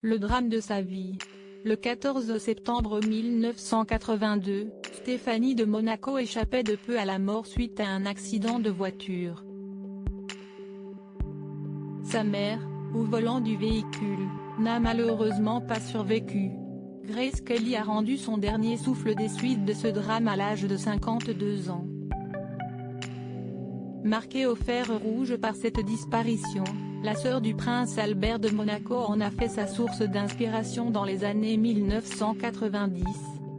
Le drame de sa vie. Le 14 septembre 1982, Stéphanie de Monaco échappait de peu à la mort suite à un accident de voiture. Sa mère, au volant du véhicule, n'a malheureusement pas survécu. Grace Kelly a rendu son dernier souffle des suites de ce drame à l'âge de 52 ans. Marquée au fer rouge par cette disparition, la sœur du prince Albert de Monaco en a fait sa source d'inspiration dans les années 1990,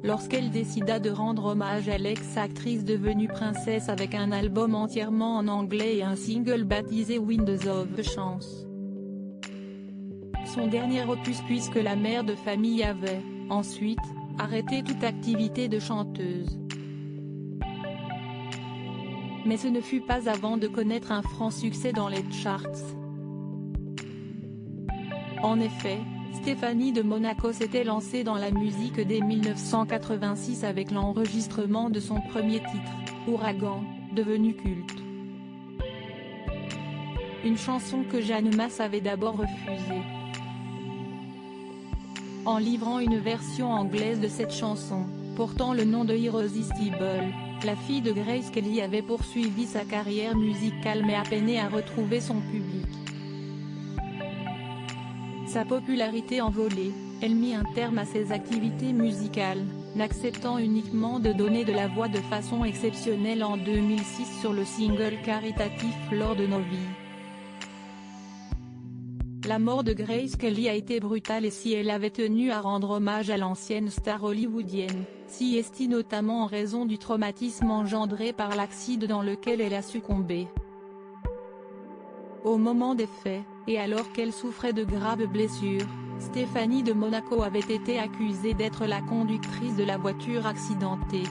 lorsqu'elle décida de rendre hommage à l'ex-actrice devenue princesse avec un album entièrement en anglais et un single baptisé Winds of Chance. Son dernier opus puisque la mère de famille avait, ensuite, arrêté toute activité de chanteuse. Mais ce ne fut pas avant de connaître un franc succès dans les charts. En effet, Stéphanie de Monaco s'était lancée dans la musique dès 1986 avec l'enregistrement de son premier titre, Ouragan, devenu culte. Une chanson que Jeanne Masse avait d'abord refusée. En livrant une version anglaise de cette chanson, portant le nom de Irresistible, la fille de Grace Kelly avait poursuivi sa carrière musicale mais a peiné à retrouver son public. Sa popularité envolée, elle mit un terme à ses activités musicales, n'acceptant uniquement de donner de la voix de façon exceptionnelle en 2006 sur le single caritatif Lors de nos vies. La mort de Grace Kelly a été brutale et si elle avait tenu à rendre hommage à l'ancienne star hollywoodienne, si est-il notamment en raison du traumatisme engendré par l'accident dans lequel elle a succombé. Au moment des faits, et alors qu'elle souffrait de graves blessures, Stéphanie de Monaco avait été accusée d'être la conductrice de la voiture accidentée.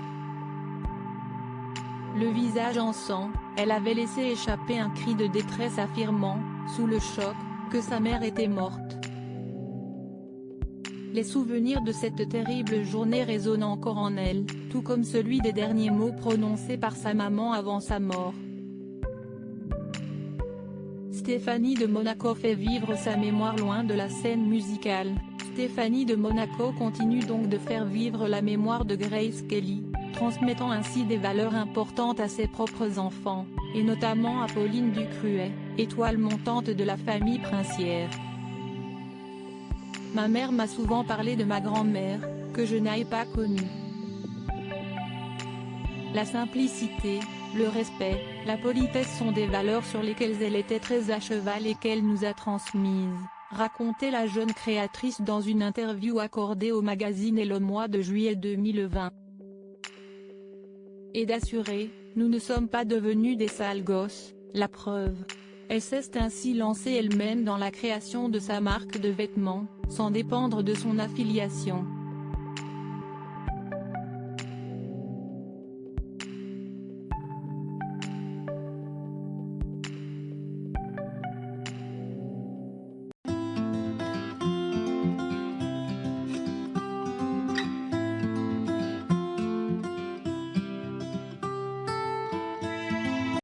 Le visage en sang, elle avait laissé échapper un cri de détresse affirmant, sous le choc, que sa mère était morte. Les souvenirs de cette terrible journée résonnent encore en elle, tout comme celui des derniers mots prononcés par sa maman avant sa mort. Stéphanie de Monaco fait vivre sa mémoire loin de la scène musicale. Stéphanie de Monaco continue donc de faire vivre la mémoire de Grace Kelly, transmettant ainsi des valeurs importantes à ses propres enfants, et notamment à Pauline Ducruet, étoile montante de la famille princière. Ma mère m'a souvent parlé de ma grand-mère, que je n'avais pas connue. La simplicité, le respect, la politesse sont des valeurs sur lesquelles elle était très à cheval et qu'elle nous a transmises, racontait la jeune créatrice dans une interview accordée au magazine Elle le mois de juillet 2020. Et d'assurer, nous ne sommes pas devenus des sales gosses, la preuve. Elle s'est ainsi lancée elle-même dans la création de sa marque de vêtements, sans dépendre de son affiliation.